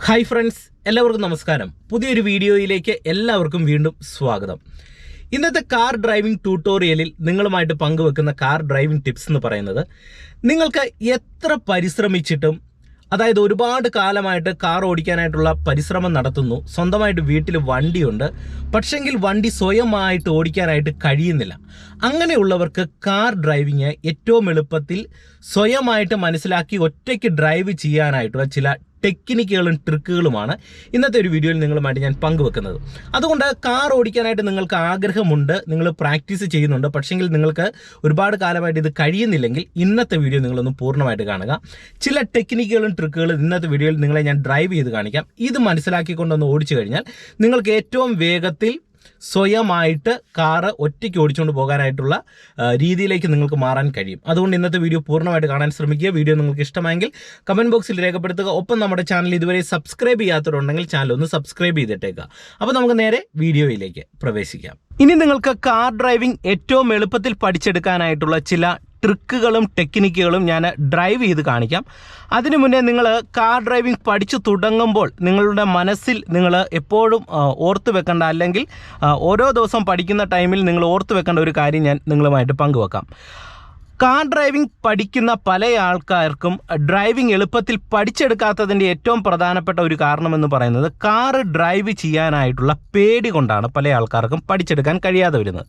Hi friends, എല്ലാവർക്കും നമസ്കാരം. പുതിയൊരു വീഡിയോയിലേക്ക് എല്ലാവർക്കും വീണ്ടും സ്വാഗതം. ഇന്നത്തെ കാർ ഡ്രൈവിംഗ് ട്യൂട്ടോറിയലിൽ നിങ്ങളുമായിട്ട് പങ്കുവെക്കുന്ന കാർ ഡ്രൈവിംഗ് ടിപ്സ് എന്ന് പറയുന്നത് നിങ്ങൾക്ക് എത്ര പരിശ്രമിച്ചിട്ടും അതായത് ഒരുപാട് കാലമായിട്ട് കാർ ഓടിക്കാനായിട്ടുള്ള പരിശ്രമം നടത്തുന്നു, സ്വന്തമായിട്ട് വീട്ടിൽ വണ്ടിയുണ്ട്, പക്ഷെങ്കിൽ വണ്ടി സ്വയമായിട്ട് ഓടിക്കാനായിട്ട് കഴിയുന്നില്ല. അങ്ങനെയുള്ളവർക്ക് കാർ ഡ്രൈവിങ് ഏറ്റവും എളുപ്പത്തിൽ സ്വയമായിട്ട് മനസ്സിലാക്കി ഒറ്റയ്ക്ക് ഡ്രൈവ് ചെയ്യാനായിട്ടുള്ള ചില ടെക്നിക്കുകളും ട്രിക്കുകളുമാണ് ഇന്നത്തെ ഒരു വീഡിയോയിൽ നിങ്ങളുമായിട്ട് ഞാൻ പങ്കുവെക്കുന്നത്. അതുകൊണ്ട് കാർ ഓടിക്കാനായിട്ട് നിങ്ങൾക്ക് ആഗ്രഹമുണ്ട്, നിങ്ങൾ പ്രാക്ടീസ് ചെയ്യുന്നുണ്ട്, പക്ഷെങ്കിൽ നിങ്ങൾക്ക് ഒരുപാട് കാലമായിട്ട് ഇത് കഴിയുന്നില്ലെങ്കിൽ ഇന്നത്തെ വീഡിയോ നിങ്ങളൊന്ന് പൂർണ്ണമായിട്ട് കാണുക. ചില ടെക്നിക്കുകളും ട്രിക്കുകളും ഇന്നത്തെ വീഡിയോയിൽ നിങ്ങളെ ഞാൻ ഡ്രൈവ് ചെയ്ത് കാണിക്കാം. ഇത് മനസ്സിലാക്കിക്കൊണ്ടൊന്ന് ഓടിച്ചു കഴിഞ്ഞാൽ നിങ്ങൾക്ക് ഏറ്റവും വേഗത്തിൽ സ്വയമായിട്ട് കാറ് ഒറ്റയ്ക്ക് ഓടിച്ചുകൊണ്ട് പോകാനായിട്ടുള്ള രീതിയിലേക്ക് നിങ്ങൾക്ക് മാറാൻ കഴിയും. അതുകൊണ്ട് ഇന്നത്തെ വീഡിയോ പൂർണ്ണമായിട്ട് കാണാൻ ശ്രമിക്കുക. വീഡിയോ നിങ്ങൾക്ക് ഇഷ്ടമായെങ്കിൽ കമൻറ്റ് ബോക്സിൽ രേഖപ്പെടുത്തുക. ഒപ്പം നമ്മുടെ ചാനൽ ഇതുവരെ സബ്സ്ക്രൈബ് ചെയ്യാത്തവരുണ്ടെങ്കിൽ ചാനൽ ഒന്ന് സബ്സ്ക്രൈബ് ചെയ്തിട്ടേക്കുക. അപ്പോൾ നമുക്ക് നേരെ വീഡിയോയിലേക്ക് പ്രവേശിക്കാം. ഇനി നിങ്ങൾക്ക് കാർ ഡ്രൈവിംഗ് ഏറ്റവും എളുപ്പത്തിൽ പഠിച്ചെടുക്കാനായിട്ടുള്ള ചില ട്രിക്കുകളും ടെക്നിക്കുകളും ഞാൻ ഡ്രൈവ് ചെയ്ത് കാണിക്കാം. അതിനു മുന്നേ നിങ്ങൾ കാർ ഡ്രൈവിംഗ് പഠിച്ചു തുടങ്ങുമ്പോൾ നിങ്ങളുടെ മനസ്സിൽ നിങ്ങൾ എപ്പോഴും ഓർത്ത് വെക്കേണ്ട, അല്ലെങ്കിൽ ഓരോ ദിവസം പഠിക്കുന്ന ടൈമിൽ നിങ്ങൾ ഓർത്ത് വെക്കേണ്ട ഒരു കാര്യം ഞാൻ നിങ്ങളുമായിട്ട് പങ്കുവെക്കാം. കാർ ഡ്രൈവിംഗ് പഠിക്കുന്ന പല ആൾക്കാർക്കും ഡ്രൈവിംഗ് എളുപ്പത്തിൽ പഠിച്ചെടുക്കാത്തതിൻ്റെ ഏറ്റവും പ്രധാനപ്പെട്ട ഒരു കാരണമെന്ന് പറയുന്നത് കാറ് ഡ്രൈവ് ചെയ്യാനായിട്ടുള്ള പേടി കൊണ്ടാണ് പല ആൾക്കാർക്കും പഠിച്ചെടുക്കാൻ കഴിയാതെ വരുന്നത്.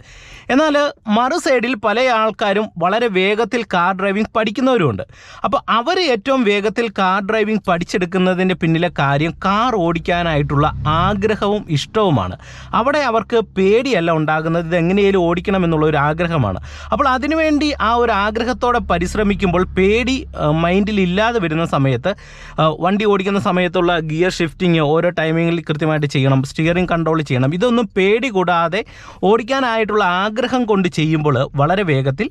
എന്നാൽ മറു സൈഡിൽ പല ആൾക്കാരും വളരെ വേഗത്തിൽ കാർ ഡ്രൈവിംഗ് പഠിക്കുന്നവരുമുണ്ട്. അപ്പോൾ അവർ ഏറ്റവും വേഗത്തിൽ കാർ ഡ്രൈവിംഗ് പഠിച്ചെടുക്കുന്നതിൻ്റെ പിന്നിലെ കാര്യം കാർ ഓടിക്കാനായിട്ടുള്ള ആഗ്രഹവും ഇഷ്ടവുമാണ്. അവിടെ അവർക്ക് പേടിയല്ല ഉണ്ടാകുന്നത്, ഇത് എങ്ങനെയും ഓടിക്കണം എന്നുള്ള ഒരു ആഗ്രഹമാണ്. അപ്പോൾ അതിനുവേണ്ടി ആ ഒരു ആഗ്രഹത്തോടെ പരിശ്രമിക്കുമ്പോൾ പേടി മൈൻഡിൽ ഇല്ലാതെ വരുന്ന സമയത്ത് വണ്ടി ഓടിക്കുന്ന സമയത്തുള്ള ഗിയർ ഷിഫ്റ്റിങ് ഓരോ ടൈമിങ്ങിൽ കൃത്യമായിട്ട് ചെയ്യണം, സ്റ്റിയറിംഗ് കൺട്രോൾ ചെയ്യണം. ഇതൊന്നും പേടി കൂടാതെ ഓടിക്കാനായിട്ടുള്ള ആഗ്രഹം കൊണ്ട് ചെയ്യുമ്പോൾ വളരെ വേഗത്തിൽ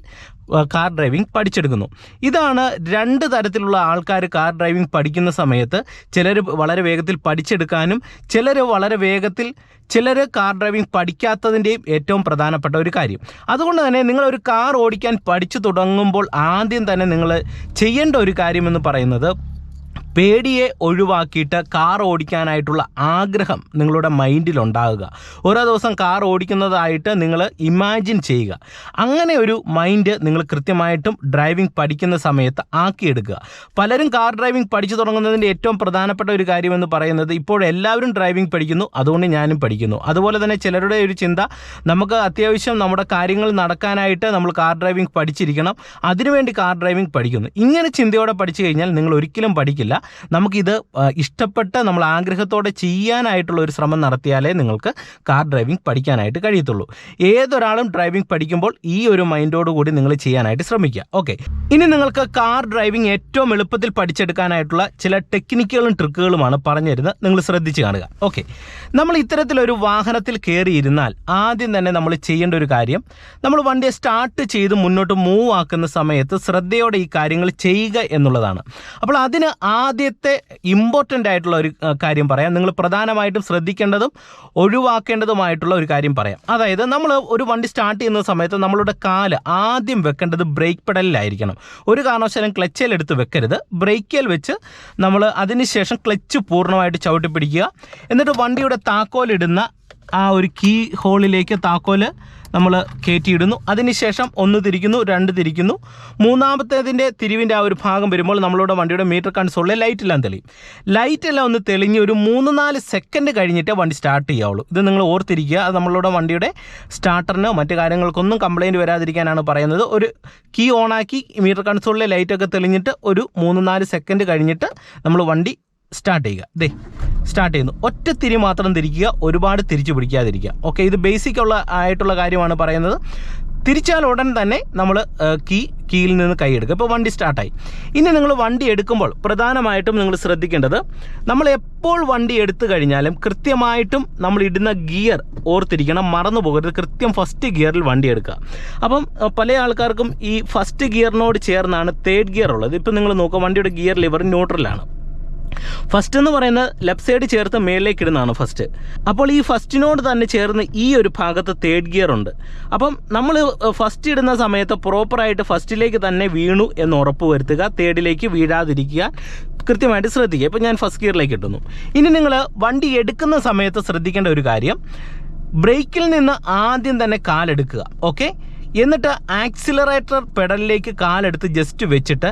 കാർ ഡ്രൈവിംഗ് പഠിച്ചെടുക്കുന്നു. ഇതാണ് രണ്ട് തരത്തിലുള്ള ആൾക്കാർ കാർ ഡ്രൈവിംഗ് പഠിക്കുന്ന സമയത്ത്. ചിലർ വളരെ വേഗത്തിൽ പഠിച്ചെടുക്കാനും ചിലർ കാർ ഡ്രൈവിംഗ് പഠിക്കാത്തതിൻ്റെയും ഏറ്റവും പ്രധാനപ്പെട്ട ഒരു കാര്യം. അതുകൊണ്ട് തന്നെ നിങ്ങളൊരു കാർ ഓടിക്കാൻ പഠിച്ചു തുടങ്ങുമ്പോൾ ആദ്യം തന്നെ നിങ്ങൾ ചെയ്യേണ്ട ഒരു കാര്യമെന്ന് പറയുന്നത് പേടിയെ ഒഴിവാക്കിയിട്ട് കാർ ഓടിക്കാനായിട്ടുള്ള ആഗ്രഹം നിങ്ങളുടെ മൈൻഡിലുണ്ടാകുക. ഓരോ ദിവസം കാർ ഓടിക്കുന്നതായിട്ട് നിങ്ങൾ ഇമാജിൻ ചെയ്യുക. അങ്ങനെ ഒരു മൈൻഡ് നിങ്ങൾ കൃത്യമായിട്ടും ഡ്രൈവിംഗ് പഠിക്കുന്ന സമയത്ത് ആക്കിയെടുക്കുക. പലരും കാർ ഡ്രൈവിംഗ് പഠിച്ചു തുടങ്ങുന്നതിൻ്റെ ഏറ്റവും പ്രധാനപ്പെട്ട ഒരു കാര്യമെന്ന് പറയുന്നത് ഇപ്പോഴെല്ലാവരും ഡ്രൈവിംഗ് പഠിക്കുന്നു, അതുകൊണ്ട് ഞാനും പഠിക്കുന്നു. അതുപോലെ തന്നെ ചിലരുടെ ഒരു ചിന്ത, നമുക്ക് അത്യാവശ്യം നമ്മുടെ കാര്യങ്ങൾ നടക്കാനായിട്ട് നമ്മൾ കാർ ഡ്രൈവിംഗ് പഠിച്ചിരിക്കണം, അതിനുവേണ്ടി കാർ ഡ്രൈവിംഗ് പഠിക്കുന്നു. ഇങ്ങനെ ചിന്തയോടെ പഠിച്ചു കഴിഞ്ഞാൽ നിങ്ങൾ ഒരിക്കലും പഠിക്കില്ല. നമുക്കിത് ഇഷ്ടപ്പെട്ട് നമ്മൾ ആഗ്രഹത്തോടെ ചെയ്യാനായിട്ടുള്ള ഒരു ശ്രമം നടത്തിയാലേ നിങ്ങൾക്ക് കാർ ഡ്രൈവിംഗ് പഠിക്കാനായിട്ട് കഴിയത്തുള്ളൂ. ഏതൊരാളും ഡ്രൈവിംഗ് പഠിക്കുമ്പോൾ ഈ ഒരു മൈൻഡോടുകൂടി നിങ്ങൾ ചെയ്യാനായിട്ട് ശ്രമിക്കുക. ഓക്കെ, ഇനി നിങ്ങൾക്ക് കാർ ഡ്രൈവിംഗ് ഏറ്റവും എളുപ്പത്തിൽ പഠിച്ചെടുക്കാനായിട്ടുള്ള ചില ടെക്നിക്കുകളും ട്രിക്കുകളുമാണ് പറഞ്ഞിരുന്നത്. നിങ്ങൾ ശ്രദ്ധിച്ച് കാണുക. ഓക്കെ, നമ്മൾ ഇത്തരത്തിലൊരു വാഹനത്തിൽ കയറിയിരുന്നാൽ ആദ്യം തന്നെ നമ്മൾ ചെയ്യേണ്ട ഒരു കാര്യം, നമ്മൾ വണ്ടിയെ സ്റ്റാർട്ട് ചെയ്ത് മുന്നോട്ട് മൂവ് ആക്കുന്ന സമയത്ത് ശ്രദ്ധയോടെ ഈ കാര്യങ്ങൾ ചെയ്യുക എന്നുള്ളതാണ്. അപ്പോൾ അതിന് ആദ്യത്തെ ഇമ്പോർട്ടൻ്റ് ആയിട്ടുള്ള ഒരു കാര്യം പറയാം. നിങ്ങൾ പ്രധാനമായിട്ടും ശ്രദ്ധിക്കേണ്ടതും ഒഴിവാക്കേണ്ടതുമായിട്ടുള്ള ഒരു കാര്യം പറയാം. അതായത് നമ്മൾ ഒരു വണ്ടി സ്റ്റാർട്ട് ചെയ്യുന്ന സമയത്ത് നമ്മളുടെ കാല് ആദ്യം വെക്കേണ്ടത് ബ്രേക്ക് പെഡലിലായിരിക്കണം. ഒരു കാരണവശാലും ക്ലച്ചിൽ എടുത്ത് വെക്കരുത്. ബ്രേക്കിൽ വെച്ച് നമ്മൾ അതിനുശേഷം ക്ലച്ച് പൂർണ്ണമായിട്ട് ചവിട്ടി പിടിക്കുക. എന്നിട്ട് വണ്ടിയുടെ താക്കോലിടുന്ന ആ ഒരു കീ ഹോളിലേക്ക് താക്കോല് നമ്മൾ കയറ്റിയിടുന്നു. അതിനുശേഷം 1 തിരിക്കുന്നു, 2 തിരിക്കുന്നു, മൂന്നാമത്തേതിൻ്റെ തിരിവിൻ്റെ ആ ഒരു ഭാഗം വരുമ്പോൾ നമ്മളുടെ വണ്ടിയുടെ മീറ്റർ കൺസോളിലെ ലൈറ്റെല്ലാം തെളിയും. ലൈറ്റെല്ലാം ഒന്ന് തെളിഞ്ഞ് ഒരു 3-4 സെക്കൻഡ് കഴിഞ്ഞിട്ടേ വണ്ടി സ്റ്റാർട്ട് ചെയ്യാവുള്ളൂ. ഇത് നിങ്ങൾ ഓർത്തിരിക്കുക. അത് നമ്മളുടെ വണ്ടിയുടെ സ്റ്റാർട്ടറിനോ മറ്റു കാര്യങ്ങൾക്കൊന്നും കംപ്ലയിൻറ്റ് വരാതിരിക്കാനാണ് പറയുന്നത്. ഒരു കീ ഓണാക്കി മീറ്റർ കൺസോളിലെ ലൈറ്റൊക്കെ തെളിഞ്ഞിട്ട് ഒരു 3-4 സെക്കൻഡ് കഴിഞ്ഞിട്ട് നമ്മൾ വണ്ടി സ്റ്റാർട്ട് ചെയ്യുക. സ്റ്റാർട്ട് ചെയ്യുന്നു, ഒറ്റ തിരി മാത്രം തിരിക്കുക, ഒരുപാട് തിരിച്ചു പിടിക്കാതിരിക്കുക. ഓക്കെ, ഇത് ബേസിക് ആയിട്ടുള്ള കാര്യമാണ് പറയുന്നത്. തിരിച്ചാൽ ഉടൻ തന്നെ നമ്മൾ കീയിൽ നിന്ന് കൈയെടുക്കുക. ഇപ്പോൾ വണ്ടി സ്റ്റാർട്ടായി. ഇനി നിങ്ങൾ വണ്ടി എടുക്കുമ്പോൾ പ്രധാനമായിട്ടും നിങ്ങൾ ശ്രദ്ധിക്കേണ്ടത്, നമ്മൾ എപ്പോൾ വണ്ടി എടുത്തു കഴിഞ്ഞാലും കൃത്യമായിട്ടും നമ്മൾ ഇടുന്ന ഗിയർ ഓർത്തിരിക്കണം, മറന്നു പോകരുത്. കൃത്യം ഫസ്റ്റ് ഗിയറിൽ വണ്ടി എടുക്കുക. അപ്പം പല ആൾക്കാർക്കും ഈ ഫസ്റ്റ് ഗിയറിനോട് ചേർന്നാണ് തേർഡ് ഗിയർ ഉള്ളത്. ഇപ്പം നിങ്ങൾ നോക്കുക, വണ്ടിയുടെ ഗിയർ ലിവർ ന്യൂട്രലാണ്. ഫസ്റ്റ് എന്ന് പറയുന്നത് ലെഫ്റ്റ് സൈഡ് ചേർത്ത് മേളിലേക്ക് ഇടുന്നതാണ് ഫസ്റ്റ്. അപ്പോൾ ഈ ഫസ്റ്റിനോട് തന്നെ ചേർന്ന് ഈ ഒരു ഭാഗത്ത് തേർഡ് ഗിയർ ഉണ്ട്. അപ്പം നമ്മൾ ഫസ്റ്റ് ഇടുന്ന സമയത്ത് പ്രോപ്പറായിട്ട് ഫസ്റ്റിലേക്ക് തന്നെ വീണു എന്ന് ഉറപ്പ് വരുത്തുക, തേർഡിലേക്ക് വീഴാതിരിക്കുക. കൃത്യമായിട്ട് ശ്രദ്ധിക്കുക. ഇപ്പോൾ ഞാൻ ഫസ്റ്റ് ഗിയറിലേക്ക് ഇട്ടുന്നു. ഇനി നിങ്ങൾ വണ്ടി എടുക്കുന്ന സമയത്ത് ശ്രദ്ധിക്കേണ്ട ഒരു കാര്യം, ബ്രേക്കിൽ നിന്ന് ആദ്യം തന്നെ കാലെടുക്കുക. ഓക്കെ, എന്നിട്ട് ആക്സിലറേറ്റർ പെഡലിലേക്ക് കാലെടുത്ത് ജസ്റ്റ് വെച്ചിട്ട്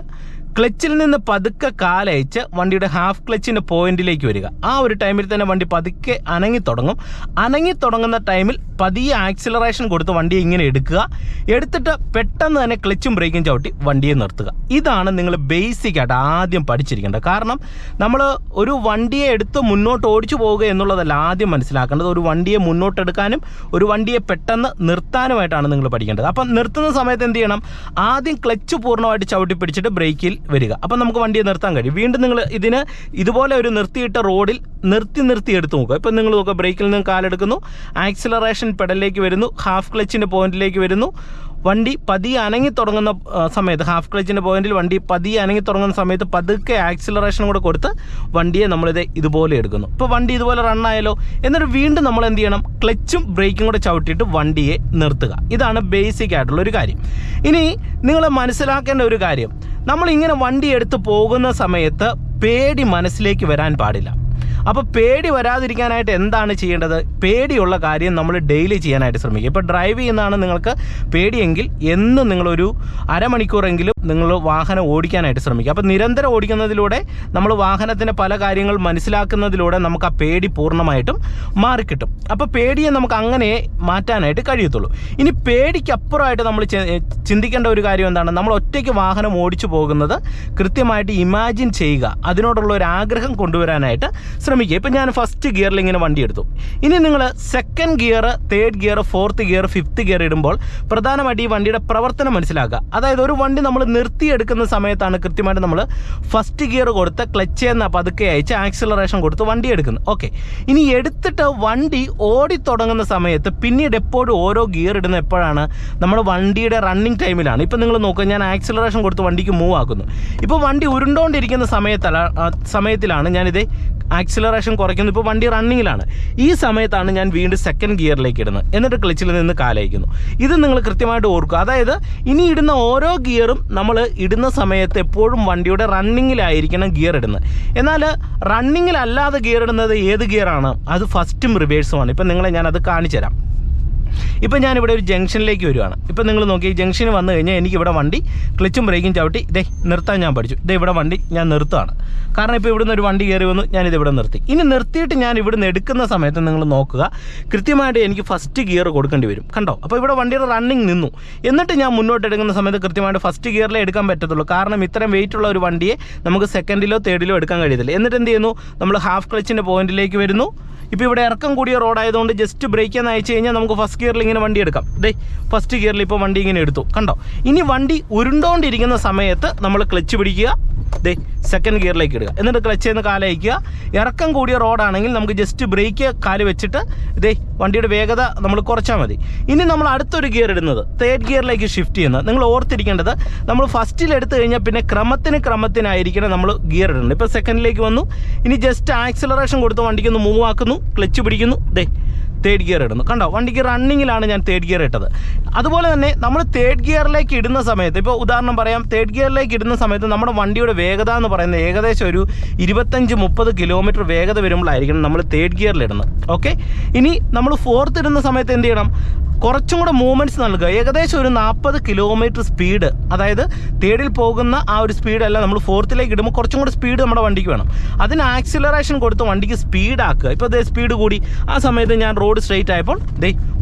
ക്ലച്ചിൽ നിന്ന് പതുക്കെ കാലയച്ച് വണ്ടിയുടെ ഹാഫ് ക്ലച്ചിൻ്റെ പോയിന്റിലേക്ക് വരിക. ആ ഒരു ടൈമിൽ തന്നെ വണ്ടി പതുക്കെ അനങ്ങി തുടങ്ങുന്ന ടൈമിൽ പതിയെ ആക്സിലറേഷൻ കൊടുത്ത് വണ്ടിയെ ഇങ്ങനെ എടുത്തിട്ട് പെട്ടെന്ന് തന്നെ ക്ലച്ചും ബ്രേക്കും ചവിട്ടി വണ്ടിയെ നിർത്തുക. ഇതാണ് നിങ്ങൾ ബേസിക്കായിട്ട് ആദ്യം പഠിച്ചിരിക്കേണ്ടത്. കാരണം നമ്മൾ ഒരു വണ്ടിയെ എടുത്ത് മുന്നോട്ട് ഓടിച്ചു പോവുക എന്നുള്ളതല്ല ആദ്യം മനസ്സിലാക്കേണ്ടത്. ഒരു വണ്ടിയെ മുന്നോട്ടെടുക്കാനും ഒരു വണ്ടിയെ പെട്ടെന്ന് നിർത്താനുമായിട്ടാണ് നിങ്ങൾ പഠിക്കേണ്ടത്. അപ്പം നിർത്തുന്ന സമയത്ത് എന്ത് ചെയ്യണം? ആദ്യം ക്ലച്ച് പൂർണ്ണമായിട്ട് ചവിട്ടി പിടിച്ചിട്ട് ബ്രേക്കിൽ വരിക. അപ്പം നമുക്ക് വണ്ടിയെ നിർത്താൻ കഴിയും. വീണ്ടും നിങ്ങൾ ഇതിന് ഇതുപോലെ ഒരു നിർത്തിയിട്ട റോഡിൽ നിർത്തി എടുത്ത് നോക്കുക. ഇപ്പം നിങ്ങൾ നോക്കുക, ബ്രേക്കിൽ നിന്ന് കാലെടുക്കുന്നു, ആക്സിലറേഷൻ പെഡലിലേക്ക് വരുന്നു, ഹാഫ് ക്ലച്ചിൻ്റെ പോയിന്റിലേക്ക് വരുന്നു, വണ്ടി പതിയെ അനങ്ങി തുടങ്ങുന്ന സമയത്ത് ഹാഫ് ക്ലച്ചിൻ്റെ പോയിന്റിൽ വണ്ടി പതിയെ അനങ്ങി തുടങ്ങുന്ന സമയത്ത് പതുക്കെ ആക്സിലറേഷൻ കൂടെ കൊടുത്ത് വണ്ടിയെ നമ്മളിത് ഇതുപോലെ എടുക്കുന്നു. ഇപ്പോൾ വണ്ടി ഇതുപോലെ റണ്ണായാലോ. എന്നിട്ട് വീണ്ടും നമ്മൾ എന്ത് ചെയ്യണം? ക്ലച്ചും ബ്രേക്കും കൂടെ ചവിട്ടിയിട്ട് വണ്ടിയെ നിർത്തുക. ഇതാണ് ബേസിക് ആയിട്ടുള്ള ഒരു കാര്യം. ഇനി നിങ്ങൾ മനസ്സിലാക്കേണ്ട ഒരു കാര്യം, നമ്മളിങ്ങനെ വണ്ടി എടുത്ത് പോകുന്ന സമയത്ത് പേടി മനസ്സിലേക്ക് വരാൻ പാടില്ല. അപ്പോൾ പേടി വരാതിരിക്കാനായിട്ട് എന്താണ് ചെയ്യേണ്ടത്? പേടിയുള്ള കാര്യം നമ്മൾ ഡെയിലി ചെയ്യാനായിട്ട് ശ്രമിക്കുക. ഇപ്പോൾ ഡ്രൈവ് ചെയ്യുന്നതാണ് നിങ്ങൾക്ക് പേടിയെങ്കിൽ എന്നും നിങ്ങളൊരു അരമണിക്കൂറെങ്കിലും നിങ്ങൾ വാഹനം ഓടിക്കാനായിട്ട് ശ്രമിക്കുക. അപ്പോൾ നിരന്തരം ഓടിക്കുന്നതിലൂടെ നമ്മൾ വാഹനത്തിൻ്റെ പല കാര്യങ്ങൾ മനസ്സിലാക്കുന്നതിലൂടെ നമുക്ക് ആ പേടി പൂർണ്ണമായിട്ടും മാറിക്കിട്ടും. അപ്പോൾ പേടിയെ നമുക്ക് അങ്ങനെ മാറ്റാനായിട്ട് കഴിയത്തുള്ളൂ. ഇനി പേടിക്കപ്പുറമായിട്ട് നമ്മൾ ചിന്തിക്കേണ്ട ഒരു കാര്യം എന്താണ്? നമ്മൾ ഒറ്റയ്ക്ക് വാഹനം ഓടിച്ചു പോകുന്നത് കൃത്യമായിട്ട് ഇമാജിൻ ചെയ്യുക, അതിനോടുള്ള ഒരു ആഗ്രഹം കൊണ്ടുവരാനായിട്ട് ശ്രമിക്കുക. ഇപ്പം ഞാൻ ഫസ്റ്റ് ഗിയറിൽ ഇങ്ങനെ വണ്ടി എടുത്തു. ഇനി നിങ്ങൾ second gear, third gear, fourth gear, fifth gear ഇടുമ്പോൾ പ്രധാനമായിട്ട് ഈ വണ്ടിയുടെ പ്രവർത്തനം മനസ്സിലാക്കുക. അതായത് ഒരു വണ്ടി നമ്മൾ നിർത്തിയെടുക്കുന്ന സമയത്താണ് കൃത്യമായിട്ട് നമ്മൾ ഫസ്റ്റ് ഗിയർ കൊടുത്ത് ക്ലച്ച് എന്ന പതുക്കെ അയച്ച് ആക്സിലറേഷൻ കൊടുത്ത് വണ്ടി എടുക്കുന്നത്. ഓക്കെ, ഇനി എടുത്തിട്ട് വണ്ടി ഓടി തുടങ്ങുന്ന സമയത്ത് പിന്നീട് എപ്പോഴും ഓരോ ഗിയർ ഇടുന്ന എപ്പോഴാണ്? നമ്മുടെ വണ്ടിയുടെ റണ്ണിങ് ടൈമിലാണ്. ഇപ്പം നിങ്ങൾ നോക്കുക, ഞാൻ ആക്സിലറേഷൻ കൊടുത്ത് വണ്ടിക്ക് മൂവ് ആക്കുന്നു. ഇപ്പോൾ വണ്ടി ഉരുണ്ടോണ്ടിരിക്കുന്ന സമയത്തിലാണ് ഞാനിത് ആക്സിലറേഷൻ കുറയ്ക്കുന്നു. ഇപ്പോൾ വണ്ടി റണ്ണിങ്ങിലാണ്. ഈ സമയത്താണ് ഞാൻ വീണ്ടും സെക്കൻഡ് ഗിയറിലേക്ക് ഇടുന്നത്. എന്നിട്ട് ക്ലച്ചിൽ നിന്ന് കാലയക്കുന്നു. ഇത് നിങ്ങൾ കൃത്യമായിട്ട് ഓർക്കുക. അതായത് ഇനി ഇടുന്ന ഓരോ ഗിയറും നമ്മൾ ഇടുന്ന സമയത്ത് എപ്പോഴും വണ്ടിയുടെ റണ്ണിങ്ങിലായിരിക്കണം ഗിയർ ഇടുന്നത്. എന്നാൽ റണ്ണിങ്ങിലല്ലാതെ ഗിയർ ഇടുന്നത് ഏത് ഗിയറാണ്? അത് ഫസ്റ്റും റിവേഴ്സുമാണ്. ഇപ്പം നിങ്ങളെ ഞാനത് കാണിച്ചു തരാം. ഇപ്പം ഞാനിവിടെ ഒരു ജംഗ്ഷനിലേക്ക് വരുവാണ്. ഇപ്പം നിങ്ങൾ നോക്കി, ഈ ജംഗ്ഷന് വന്നു കഴിഞ്ഞാൽ എനിക്കിവിടെ വണ്ടി ക്ലച്ചും ബ്രേക്കും ചവിട്ടി നിർത്താൻ ഞാൻ പഠിച്ചു. ഇവിടെ വണ്ടി ഞാൻ നിർത്തുകയാണ്. കാരണം ഇപ്പോൾ ഇവിടുന്ന് ഒരു വണ്ടി കയറി വന്നു, ഞാനിത് ഇവിടെ നിർത്തി. ഇനി നിർത്തിയിട്ട് ഞാൻ ഇവിടുന്ന് എടുക്കുന്ന സമയത്ത് നിങ്ങൾ നോക്കുക, കൃത്യമായിട്ട് എനിക്ക് ഫസ്റ്റ് ഗിയർ കൊടുക്കേണ്ടി വരും. കണ്ടോ? അപ്പോൾ ഇവിടെ വണ്ടിയുടെ റണ്ണിങ് നിന്നു. എന്നിട്ട് ഞാൻ മുന്നോട്ട് എടുക്കുന്ന സമയത്ത് കൃത്യമായിട്ട് ഫസ്റ്റ് ഗിയറിലേ എടുക്കാൻ പറ്റത്തുള്ളൂ. കാരണം ഇത്രയും വെയിറ്റ് ഉള്ള ഒരു വണ്ടിയെ നമുക്ക് സെക്കൻഡിലോ തേർഡിലോ എടുക്കാൻ കഴിയത്തില്ല. എന്നിട്ട് എന്ത് ചെയ്യുന്നു? നമ്മൾ ഹാഫ് ക്ലച്ചിൻ്റെ പോയിന്റിലേക്ക് വരുന്നു. ഇപ്പോൾ ഇവിടെ ഇറക്കം കൂടിയ റോഡായതുകൊണ്ട് ജസ്റ്റ് ബ്രേക്ക് എന്ന് അയച്ചു കഴിഞ്ഞാൽ നമുക്ക് ഫസ്റ്റ് ഗിയറിൽ ഇങ്ങനെ വണ്ടി എടുക്കാം. ഫസ്റ്റ് ഗിയറിൽ ഇപ്പോൾ വണ്ടി ഇങ്ങനെ എടുത്തു. കണ്ടോ? ഇനി വണ്ടി ഉരുണ്ടോണ്ടിരിക്കുന്ന സമയത്ത് നമ്മൾ ക്ലച്ച് പിടിക്കുക, സെക്കൻഡ് ഗിയറിലേക്ക് ഇടുക. എന്നിട്ട് ക്ലച്ച് ചെയ്യുന്ന കാലയക്കുക. ഇറക്കം കൂടിയ റോഡാണെങ്കിൽ നമുക്ക് ജസ്റ്റ് ബ്രേക്ക് കാല് വെച്ചിട്ട് വണ്ടിയുടെ വേഗത നമ്മൾ കുറച്ചാൽ മതി. ഇനി നമ്മൾ അടുത്തൊരു ഗിയർ ഇടുന്നത് തേർഡ് ഗിയറിലേക്ക് ഷിഫ്റ്റ് ചെയ്യുന്നത്. നിങ്ങൾ ഓർത്തിരിക്കേണ്ടത്, നമ്മൾ ഫസ്റ്റിൽ എടുത്തു കഴിഞ്ഞാൽ പിന്നെ ക്രമത്തിനായിരിക്കണം നമ്മൾ ഗിയർ ഇടുന്നത്. ഇപ്പോൾ സെക്കൻഡിലേക്ക് വന്നു. ഇനി ജസ്റ്റ് ആക്സിലറേഷൻ കൊടുത്ത് വണ്ടിക്കൊന്ന് മൂവ് ആക്കുന്നു, ക്ലച്ച് പിടിക്കുന്നു, തേർഡ് ഗിയർ ഇടുന്നു. കണ്ടോ? വണ്ടിക്ക് റണ്ണിങ്ങിലാണ് ഞാൻ തേർഡ് ഗിയർ ഇട്ടത്. അതുപോലെ തന്നെ നമ്മൾ തേർഡ് ഗിയറിലേക്ക് ഇടുന്ന സമയത്ത്, ഇപ്പോൾ ഉദാഹരണം പറയാം, തേർഡ് ഗിയറിലേക്ക് ഇടുന്ന സമയത്ത് നമ്മുടെ വണ്ടിയുടെ വേഗത എന്ന് പറയുന്നത് ഏകദേശം ഒരു 25-30 കിലോമീറ്റർ വേഗത വരുമ്പോഴായിരിക്കണം നമ്മൾ തേർഡ് ഗിയറിലിടുന്നത്. ഓക്കെ, ഇനി നമ്മൾ ഫോർത്ത് ഇടുന്ന സമയത്ത് എന്ത് ചെയ്യണം? കുറച്ചും കൂടെ മൂവ്മെൻറ്റ്സ് നൽകുക. ഏകദേശം ഒരു 40 കിലോമീറ്റർ സ്പീഡ്, അതായത് തേർഡിൽ പോകുന്ന ആ ഒരു സ്പീഡല്ല നമ്മൾ ഫോർത്തിലേക്ക് ഇടുമ്പോൾ കുറച്ചും കൂടെ സ്പീഡ് നമ്മുടെ വണ്ടിക്ക് വേണം. അതിന് ആക്സിലറേഷൻ കൊടുത്ത് വണ്ടിക്ക് സ്പീഡാക്കുക. ഇപ്പോൾ സ്പീഡ് കൂടി. ആ സമയത്ത് ഞാൻ റോഡ് സ്ട്രെയിറ്റ് ആയപ്പോൾ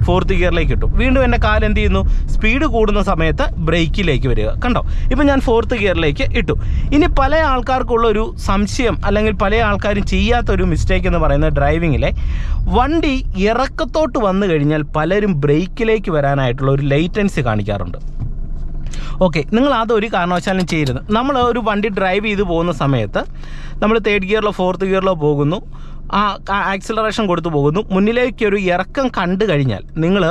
ഫോർത്ത് ഗിയറിലേക്ക് ഇട്ടു. വീണ്ടും എൻ്റെ കാല് എന്ത് ചെയ്യുന്നു? സ്പീഡ് കൂടുന്ന സമയത്ത് ബ്രേക്കിലേക്ക് വരിക. കണ്ടോ? ഇപ്പോൾ ഞാൻ ഫോർത്ത് ഗിയറിലേക്ക് ഇട്ടു. ഇനി പല ആൾക്കാർക്കുള്ളൊരു സംശയം, അല്ലെങ്കിൽ പല ആൾക്കാരും ചെയ്യാത്തൊരു മിസ്റ്റേക്ക് എന്ന് പറയുന്നത്, ഡ്രൈവിങ്ങിലെ വണ്ടി ഇറക്കത്തോട്ട് വന്നു കഴിഞ്ഞാൽ പലരും ബ്രേക്കിലേക്ക് വരാനായിട്ടുള്ള ഒരു ലേറ്റൻസി കാണിക്കാറുണ്ട്. ഓക്കെ, നിങ്ങൾ അതൊരു കാരണവശാലും ചെയ്യരുത്. നമ്മൾ ഒരു വണ്ടി ഡ്രൈവ് ചെയ്ത് പോകുന്ന സമയത്ത് നമ്മൾ തേർഡ് ഗിയറിലോ ഫോർത്ത് ഗിയറിലോ പോകുന്നു, ആക്സിലറേഷൻ കൊടുത്തു പോകുന്നു. മുന്നിലേക്കൊരു ഇറക്കം കണ്ടു കഴിഞ്ഞാൽ നിങ്ങൾ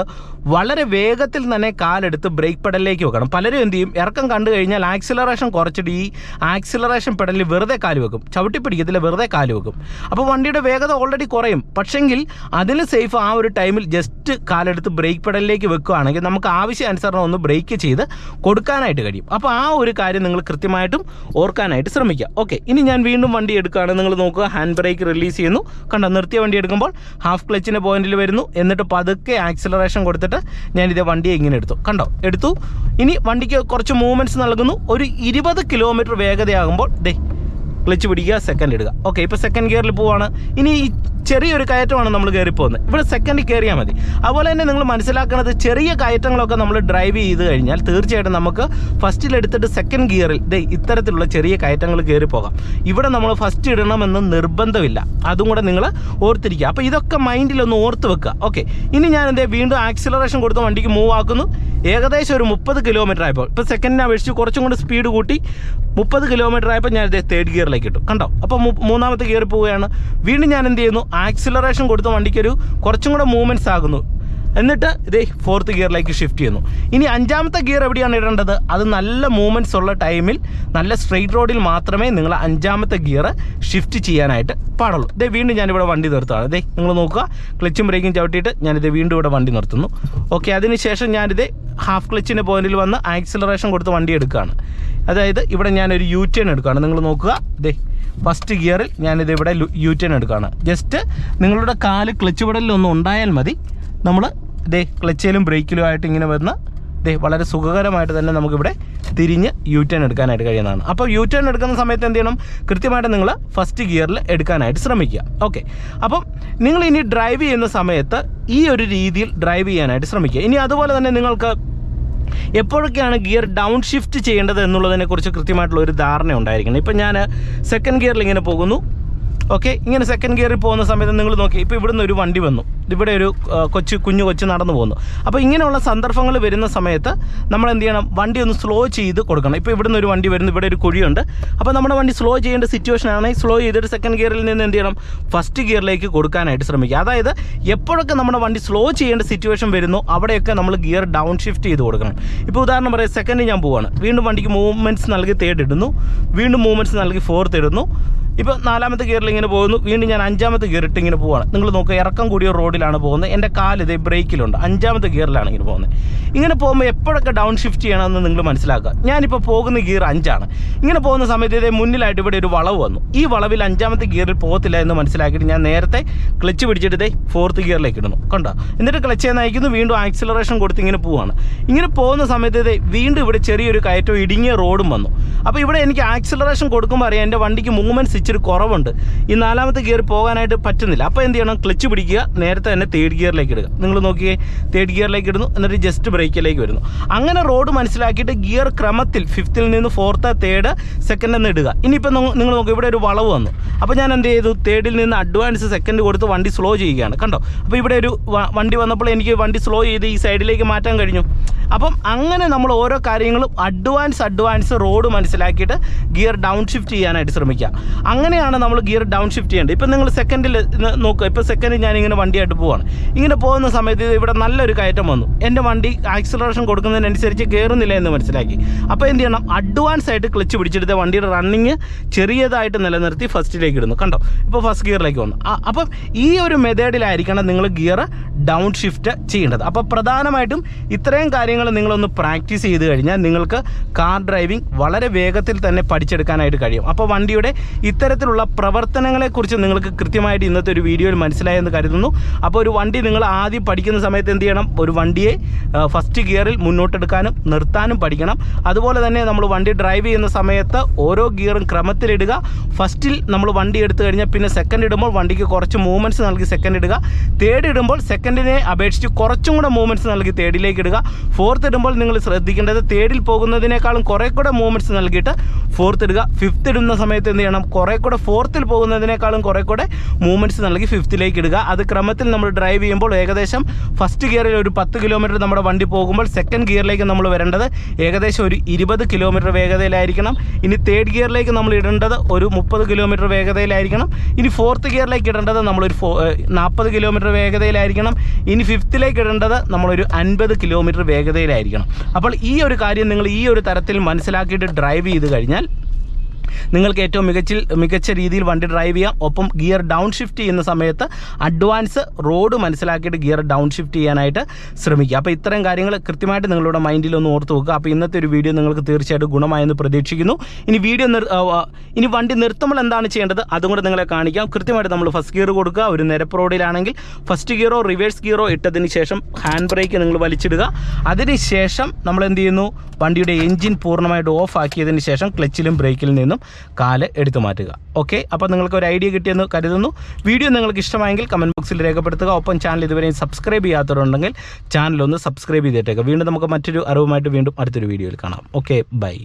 വളരെ വേഗത്തിൽ തന്നെ കാലെടുത്ത് ബ്രേക്ക് പെഡലിലേക്ക് വെക്കണം. പലരും എന്ത് ചെയ്യും, ഇറക്കം കണ്ടു കഴിഞ്ഞാൽ ആക്സിലറേഷൻ കുറച്ചിട്ട് ഈ ആക്സിലറേഷൻ പെഡലിൽ വെറുതെ കാല് വെക്കും, ചവിട്ടി പിടിക്കത്തില്ല, വെറുതെ കാല് വെക്കും. അപ്പോൾ വണ്ടിയുടെ വേഗത ഓൾറെഡി കുറയും. പക്ഷെങ്കിൽ അതിന് സേഫ് ആ ഒരു ടൈമിൽ ജസ്റ്റ് കാലെടുത്ത് ബ്രേക്ക് പെഡലിലേക്ക് വെക്കുകയാണെങ്കിൽ നമുക്ക് ആവശ്യാനുസരണം ഒന്ന് ബ്രേക്ക് ചെയ്ത് കൊടുക്കാനായിട്ട് കഴിയും. അപ്പോൾ ആ ഒരു കാര്യം നിങ്ങൾ കൃത്യമായിട്ടും ഓർക്കാനായിട്ട് ശ്രമിക്കുക. ഓക്കെ, ഇനി ഞാൻ വീണ്ടും വണ്ടി എടുക്കുകയാണ്. നിങ്ങൾ നോക്കുക, ഹാൻഡ് ബ്രേക്ക് റിലീസ് ചെയ്യുന്നു. കണ്ടോ, നിർത്തിയ വണ്ടി എടുക്കുമ്പോൾ ഹാഫ് ക്ലച്ചിൻ്റെ പോയിന്റിൽ വരുന്നു. എന്നിട്ട് പതുക്കെ ആക്സിലറേഷൻ കൊടുത്തിട്ട് ഞാനിത് വണ്ടിയെ ഇങ്ങനെ എടുത്തു. കണ്ടോ, എടുത്തു. ഇനി വണ്ടിക്ക് കുറച്ച് മൂവ്മെൻറ്റ്സ് നൽകുന്നു. ഒരു 20 കിലോമീറ്റർ വേഗതയാകുമ്പോൾ ക്ലച്ച് പിടിക്കുക, സെക്കൻഡ് ഇടുക. ഓക്കെ, ഇപ്പോൾ സെക്കൻഡ് ഗിയറിൽ പോവാണ്. ഇനി ഈ ചെറിയൊരു കയറ്റമാണ് നമ്മൾ കയറി പോകുന്നത്. ഇവിടെ സെക്കൻഡിൽ കയറിയാൽ മതി. അതുപോലെ തന്നെ നിങ്ങൾ മനസ്സിലാക്കുന്നത്, ചെറിയ കയറ്റങ്ങളൊക്കെ നമ്മൾ ഡ്രൈവ് ചെയ്ത് കഴിഞ്ഞാൽ തീർച്ചയായിട്ടും നമുക്ക് ഫസ്റ്റിലെടുത്തിട്ട് സെക്കൻഡ് ഗിയറിൽ ഇത്തരത്തിലുള്ള ചെറിയ കയറ്റങ്ങൾ കയറി പോകാം. ഇവിടെ നമ്മൾ ഫസ്റ്റ് ഇടണമെന്ന് നിർബന്ധമില്ല. അതും കൂടെ നിങ്ങൾ ഓർത്തിരിക്കുക. അപ്പോൾ ഇതൊക്കെ മൈൻഡിലൊന്ന് ഓർത്ത് വെക്കുക. ഓക്കെ, ഇനി ഞാൻ വീണ്ടും ആക്സിലറേഷൻ കൊടുത്ത് വണ്ടിക്ക് മൂവ് ആക്കുന്നു. ഏകദേശം ഒരു 30 കിലോമീറ്റർ ആയപ്പോൾ, ഇപ്പോൾ സെക്കൻഡിനെ അപേക്ഷിച്ച് കുറച്ചും കൂടി സ്പീഡ് കൂട്ടി 30 കിലോമീറ്റർ ആയപ്പോൾ ഞാൻ തേർഡ് ഗിയറിലേക്ക് ഇട്ടു. കണ്ടോ, അപ്പോൾ മൂന്നാമത്തെ ഗിയർ പോവുകയാണ്. വീണ്ടും ഞാൻ എന്ത് ചെയ്യുന്നു, ആക്സിലറേഷൻ കൊടുത്ത വണ്ടിക്കൊരു കുറച്ചും കൂടെ മൂവ്മെൻറ്റ്സ് ആകുന്നു. എന്നിട്ട് ഫോർത്ത് ഗിയറിലേക്ക് ഷിഫ്റ്റ് ചെയ്യുന്നു. ഇനി അഞ്ചാമത്തെ ഗിയർ എവിടെയാണ് ഇടേണ്ടത്? അത് നല്ല മൂവ്മെൻറ്റ്സ് ഉള്ള ടൈമിൽ, നല്ല സ്ട്രെയിറ്റ് റോഡിൽ മാത്രമേ നിങ്ങൾ അഞ്ചാമത്തെ ഗിയർ ഷിഫ്റ്റ് ചെയ്യാനായിട്ട് പാടുള്ളൂ. വീണ്ടും ഞാനിവിടെ വണ്ടി നിർത്തുകയാണ്. നിങ്ങൾ നോക്കുക, ക്ലച്ചും ബ്രേക്കും ചവിട്ടിയിട്ട് ഞാനിത് വീണ്ടും ഇവിടെ വണ്ടി നിർത്തുന്നു. ഓക്കെ, അതിനുശേഷം ഞാനിത് ഹാഫ് ക്ലച്ചിൻ്റെ പോയിന്റിൽ വന്ന് ആക്സിലറേഷൻ കൊടുത്ത് വണ്ടി എടുക്കുകയാണ്. അതായത് ഇവിടെ ഞാനൊരു യു ടേൺ എടുക്കുകയാണ്. നിങ്ങൾ നോക്കുക, ഫസ്റ്റ് ഗിയറിൽ ഞാനിത് ഇവിടെ യു ടേൺ എടുക്കുകയാണ്. ജസ്റ്റ് നിങ്ങളുടെ കാല് ക്ലച്ച് പെഡലിലൊന്നും ഉണ്ടായാൽ മതി. നമ്മൾ ക്ലച്ചിലും ബ്രേക്കിലും ആയിട്ട് ഇങ്ങനെ വരുന്ന വളരെ സുഖകരമായിട്ട് തന്നെ നമുക്കിവിടെ തിരിഞ്ഞ് യു ടേൺ എടുക്കാനായിട്ട് കഴിയുന്നതാണ്. അപ്പോൾ യു ടേൺ എടുക്കുന്ന സമയത്ത് എന്ത് ചെയ്യണം, കൃത്യമായിട്ട് നിങ്ങൾ ഫസ്റ്റ് ഗിയറിൽ എടുക്കാനായിട്ട് ശ്രമിക്കുക. ഓക്കെ, അപ്പം നിങ്ങൾ ഇനി ഡ്രൈവ് ചെയ്യുന്ന സമയത്ത് ഈ ഒരു രീതിയിൽ ഡ്രൈവ് ചെയ്യാനായിട്ട് ശ്രമിക്കുക. ഇനി അതുപോലെ തന്നെ നിങ്ങൾക്ക് എപ്പോഴൊക്കെയാണ് ഗിയർ ഡൗൺ ഷിഫ്റ്റ് ചെയ്യേണ്ടത് എന്നുള്ളതിനെക്കുറിച്ച് കൃത്യമായിട്ടുള്ള ഒരു ധാരണ ഉണ്ടായിരിക്കണം. ഇപ്പം ഞാൻ സെക്കൻഡ് ഗിയറിൽ ഇങ്ങനെ പോകുന്നു. ഓക്കെ, ഇങ്ങനെ സെക്കൻഡ് ഗിയറിൽ പോകുന്ന സമയത്ത് നിങ്ങൾ നോക്കി, ഇപ്പോൾ ഇവിടുന്ന് ഒരു വണ്ടി വന്നു, ഇവിടെ ഒരു കുഞ്ഞു കൊച്ചു നടന്നു പോകുന്നു. അപ്പോൾ ഇങ്ങനെയുള്ള സന്ദർഭങ്ങൾ വരുന്ന സമയത്ത് നമ്മൾ എന്ത് ചെയ്യണം, വണ്ടി ഒന്ന് സ്ലോ ചെയ്ത് കൊടുക്കണം. ഇപ്പോൾ ഇവിടുന്ന് ഒരു വണ്ടി വരുന്നു, ഇവിടെ ഒരു കുഴിയുണ്ട്. അപ്പോൾ നമ്മുടെ വണ്ടി സ്ലോ ചെയ്യേണ്ട സിറ്റുവേഷൻ ആണെങ്കിൽ സ്ലോ ചെയ്തിട്ട് സെക്കൻഡ് ഗിയറിൽ നിന്ന് എന്ത് ചെയ്യണം, ഫസ്റ്റ് ഗിയറിലേക്ക് കൊടുക്കാനായിട്ട് ശ്രമിക്കുക. അതായത് എപ്പോഴൊക്കെ നമ്മുടെ വണ്ടി സ്ലോ ചെയ്യേണ്ട സിറ്റുവേഷൻ വരുന്നു അവിടെയൊക്കെ നമ്മൾ ഗിയർ ഡൗൺ ഷിഫ്റ്റ് ചെയ്ത് കൊടുക്കണം. ഇപ്പോൾ ഉദാഹരണം പറയാം, സെക്കൻഡ് ഞാൻ പോവാണ്, വീണ്ടും വണ്ടിക്ക് മൂവ്മെൻറ്റ്സ് നൽകി തേർഡ് ഇടുന്നു, വീണ്ടും മൂവ്മെൻറ്റ്സ് നൽകി ഫോർത്ത് ഇടുന്നു. ഇപ്പോൾ നാലാമത്തെ ഗിയറിൽ ഇങ്ങനെ പോകുന്നു, വീണ്ടും ഞാൻ അഞ്ചാമത്തെ ഗിയർ ഇട്ട് ഇങ്ങനെ പോവാണ്. നിങ്ങൾ നോക്കുക, ഇറക്കം കൂടിയ റോഡിലാണ് പോകുന്നത്, എൻ്റെ കാല് ബ്രേക്കിലുണ്ട്, അഞ്ചാമത്തെ ഗിയറിലാണ് ഇങ്ങനെ പോകുന്നത്. ഇങ്ങനെ പോകുമ്പോൾ എപ്പോഴൊക്കെ ഡൗൺ ഷിഫ്റ്റ് ചെയ്യണമെന്ന് നിങ്ങൾ മനസ്സിലാക്കുക. ഞാനിപ്പോൾ പോകുന്ന ഗിയർ 5ആണ്. ഇങ്ങനെ പോകുന്ന സമയത്ത് മുന്നിലായിട്ട് ഇവിടെ ഒരു വളവ് വന്നു. ഈ വളവിൽ അഞ്ചാമത്തെ ഗിയറിൽ പോകത്തില്ല എന്ന് മനസ്സിലാക്കിയിട്ട് ഞാൻ നേരത്തെ ക്ലച്ച് പിടിച്ചിട്ട് ഫോർത്ത് ഗിയറിലേക്ക് ഇടുന്നു. കണ്ടോ, എന്നിട്ട് ക്ലച്ച് നയിക്കുന്നു, വീണ്ടും ആക്സിലറേഷൻ കൊടുത്ത് ഇങ്ങനെ പോവാണ്. ഇങ്ങനെ പോകുന്ന സമയത്ത് വീണ്ടും ഇവിടെ ചെറിയൊരു കയറ്റവും ഇടുങ്ങിയ റോഡും വന്നു. അപ്പോൾ ഇവിടെ എനിക്ക് ആക്സിലറേഷൻ കൊടുക്കുമ്പോൾ അറിയാം എൻ്റെ വണ്ടിക്ക് മൂവ്മെൻറ്റ്സ് ഇച്ചിരി കുറവുണ്ട്, ഈ നാലാമത്തെ ഗിയർ പോകാനായിട്ട് പറ്റുന്നില്ല. അപ്പോൾ എന്ത് ചെയ്യണം, ക്ലച്ച് പിടിക്കുക, നേരത്തെ തന്നെ തേർഡ് ഗിയറിലേക്ക് ഇടുക. നിങ്ങൾ നോക്കിയേ, തേർഡ് ഗിയറിലേക്ക് ഇടുന്നു, എന്നിട്ട് ജസ്റ്റ് ബ്രേക്കിലേക്ക് വരുന്നു. അങ്ങനെ റോഡ് മനസ്സിലാക്കിയിട്ട് ഗിയർ ക്രമത്തിൽ ഫിഫ്ത്തിൽ നിന്ന് ഫോർത്ത്, തേർഡ്, സെക്കൻഡ് എന്ന് ഇടുക. ഇനിയിപ്പോൾ നിങ്ങൾ നോക്കുക, ഇവിടെ ഒരു വളവ് വന്നു. അപ്പോൾ ഞാൻ എന്ത് ചെയ്തു, തേർഡിൽ നിന്ന് അഡ്വാൻസ് സെക്കൻഡ് കൊടുത്ത് വണ്ടി സ്ലോ ചെയ്യുകയാണ്. കണ്ടോ, അപ്പോൾ ഇവിടെ ഒരു വണ്ടി വന്നപ്പോൾ എനിക്ക് വണ്ടി സ്ലോ ചെയ്ത് ഈ സൈഡിലേക്ക് മാറ്റാൻ കഴിഞ്ഞു. അപ്പം അങ്ങനെ നമ്മൾ ഓരോ കാര്യങ്ങളും അഡ്വാൻസ് റോഡ് മനസ്സിലാക്കിയിട്ട് ഗിയർ ഡൗൺ ഷിഫ്റ്റ് ചെയ്യാനായിട്ട് ശ്രമിക്കുക. അങ്ങനെയാണ് നമ്മൾ ഗിയർ ഡൗൺ ഷിഫ്റ്റ് ചെയ്യേണ്ടത്. ഇപ്പം നിങ്ങൾ സെക്കൻഡിൽ നോക്കുക, ഇപ്പോൾ സെക്കൻഡിൽ ഞാനിങ്ങനെ വണ്ടിയായിട്ട് പോവാണ്. ഇങ്ങനെ പോകുന്ന സമയത്ത് ഇവിടെ നല്ലൊരു കയറ്റം വന്നു, എൻ്റെ വണ്ടി ആക്സിലറേഷൻ കൊടുക്കുന്നതിനനുസരിച്ച് കയറുന്നില്ല എന്ന് മനസ്സിലാക്കി. അപ്പോൾ എന്ത് ചെയ്യണം, അഡ്വാൻസ് ആയിട്ട് ക്ലച്ച് പിടിച്ചെടുത്ത് വണ്ടിയുടെ റണ്ണിങ് ചെറിയതായിട്ട് നിലനിർത്തി ഫസ്റ്റിലേക്ക് ഇടുന്നു. കണ്ടോ, ഇപ്പോൾ ഫസ്റ്റ് ഗിയറിലേക്ക് വന്നു. അപ്പം ഈ ഒരു മെത്തേഡിലായിരിക്കണം നിങ്ങൾ ഗിയർ ഡൗൺ ഷിഫ്റ്റ് ചെയ്യേണ്ടത്. അപ്പോൾ പ്രധാനമായിട്ടും ഇത്രയും കാര്യങ്ങൾ നിങ്ങളൊന്ന് പ്രാക്ടീസ് ചെയ്ത് കഴിഞ്ഞാൽ നിങ്ങൾക്ക് കാർ ഡ്രൈവിംഗ് വളരെ വേഗത്തിൽ തന്നെ പഠിച്ചെടുക്കാനായിട്ട് കഴിയും. അപ്പോൾ വണ്ടിയുടെ ഇത്തരത്തിലുള്ള പ്രവർത്തനങ്ങളെക്കുറിച്ച് നിങ്ങൾക്ക് കൃത്യമായിട്ട് ഇന്നത്തെ ഒരു വീഡിയോയിൽ മനസ്സിലായെന്ന് കരുതുന്നു. അപ്പോൾ ഒരു വണ്ടി നിങ്ങൾ ആദ്യം പഠിക്കുന്ന സമയത്ത് എന്ത് ചെയ്യണം, ഒരു വണ്ടിയെ ഫസ്റ്റ് ഗിയറിൽ മുന്നോട്ടെടുക്കാനും നിർത്താനും പഠിക്കണം. അതുപോലെ തന്നെ നമ്മൾ വണ്ടി ഡ്രൈവ് ചെയ്യുന്ന സമയത്ത് ഓരോ ഗിയറും ക്രമത്തിലിടുക. ഫസ്റ്റിൽ നമ്മൾ വണ്ടി എടുത്തു കഴിഞ്ഞാൽ പിന്നെ സെക്കൻഡ് ഇടുമ്പോൾ വണ്ടിക്ക് കുറച്ച് മൂവ്മെൻറ്റ്സ് നൽകി സെക്കൻഡ് ഇടുക. തേർഡ് ഇടുമ്പോൾ സെക്കൻഡിനെ അപേക്ഷിച്ച് കുറച്ചും കൂടെ മൂവ്മെൻറ്റ്സ് നൽകി തേർഡിലേക്ക് ഇടുക. ഫോർത്ത് ഇടുമ്പോൾ നിങ്ങൾ ശ്രദ്ധിക്കേണ്ടത് തേർഡിൽ പോകുന്നതിനേക്കാളും കുറേ കൂടെ മൂവ്മെൻറ്റ്സ് നൽകിയിട്ട് ഫോർത്ത് ഇടുക. ഫിഫ്ത്ത് ഇടുന്ന സമയത്ത് എന്ത് ചെയ്യണം, കുറേ കൂടെ ഫോർത്തിൽ പോകുന്നതിനേക്കാളും കുറേ കൂടെ മൂവ്മെൻറ്റ്സ് നൽകി ഫിഫ്ത്തിലേക്ക് ഇടുക. അത് ക്രമത്തിൽ നമ്മൾ ഡ്രൈവ് ചെയ്യുമ്പോൾ ഏകദേശം ഫസ്റ്റ് ഗിയറിൽ ഒരു 10 കിലോമീറ്റർ നമ്മുടെ വണ്ടി പോകുമ്പോൾ സെക്കൻഡ് ഗിയറിലേക്ക് നമ്മൾ വരേണ്ടത് ഏകദേശം ഒരു 20 കിലോമീറ്റർ വേഗതയിലായിരിക്കണം. ഇനി തേർഡ് ഗിയറിലേക്ക് നമ്മൾ ഇടേണ്ടത് ഒരു 30 കിലോമീറ്റർ വേഗതയിലായിരിക്കണം. ഇനി ഫോർത്ത് ഗിയറിലേക്ക് ഇടേണ്ടത് നമ്മളൊരു 40 കിലോമീറ്റർ വേഗതയിലായിരിക്കണം. ഇനി ഫിഫ്ത്തിലേക്ക് ഇടേണ്ടത് നമ്മളൊരു 50 കിലോമീറ്റർ വേഗതയിലായിരിക്കണം. അപ്പോൾ ഈ ഒരു കാര്യം നിങ്ങൾ ഈ ഒരു തരത്തിൽ മനസ്സിലാക്കിയിട്ട് ഡ്രൈവ് ചെയ്ത് കഴിഞ്ഞാൽ നിങ്ങൾക്ക് ഏറ്റവും മികച്ച രീതിയിൽ വണ്ടി ഡ്രൈവ് ചെയ്യാം. ഒപ്പം ഗിയർ ഡൗൺ ഷിഫ്റ്റ് ചെയ്യുന്ന സമയത്ത് അഡ്വാൻസ് റോഡ് മനസ്സിലാക്കിയിട്ട് ഗിയർ ഡൗൺ ഷിഫ്റ്റ് ചെയ്യാനായിട്ട് ശ്രമിക്കുക. അപ്പോൾ ഇത്തരം കാര്യങ്ങൾ കൃത്യമായിട്ട് നിങ്ങളുടെ മൈൻഡിൽ ഒന്ന് ഓർത്ത് വെക്കുക. അപ്പോൾ ഇന്നത്തെ ഒരു വീഡിയോ നിങ്ങൾക്ക് തീർച്ചയായിട്ടും ഗുണമായെന്ന് പ്രതീക്ഷിക്കുന്നു. ഇനി വണ്ടി നിർത്തുമ്പോൾ എന്താണ് ചെയ്യേണ്ടത് അതും കൂടെ നിങ്ങളെ കാണിക്കാം. കൃത്യമായിട്ട് നമ്മൾ ഫസ്റ്റ് ഗിയർ കൊടുക്കുക. ഒരു നിരപ്പ് റോഡിലാണെങ്കിൽ ഫസ്റ്റ് ഗിയറോ റിവേഴ്സ് ഗിയറോ ഇട്ടതിന് ശേഷം ഹാൻഡ് ബ്രേക്ക് നിങ്ങൾ വലിച്ചിടുക. അതിനുശേഷം നമ്മൾ എന്ത് ചെയ്യുന്നു, വണ്ടിയുടെ എൻജിൻ പൂർണ്ണമായിട്ട് ഓഫ് ആക്കിയതിന് ശേഷം ക്ലച്ചിലും ബ്രേക്കിൽ നിന്നും കാല് എടുത്തു മാറ്റുക. ഓക്കെ, അപ്പോൾ നിങ്ങൾക്ക് ഒരു ഐഡിയ കിട്ടിയെന്ന് കരുതുന്നു. വീഡിയോ നിങ്ങൾക്ക് ഇഷ്ടമായെങ്കിൽ കമൻറ്റ് ബോക്സിൽ രേഖപ്പെടുത്തുക. ഒപ്പം ചാനൽ ഇതുവരെയും സബ്സ്ക്രൈബ് ചെയ്യാത്തവരുണ്ടെങ്കിൽ ചാനൽ ഒന്ന് സബ്സ്ക്രൈബ് ചെയ്തിട്ടേക്കുക. വീണ്ടും നമുക്ക് മറ്റൊരു അറിവുമായിട്ട് വീണ്ടും അടുത്തൊരു വീഡിയോയിൽ കാണാം. Okay, by.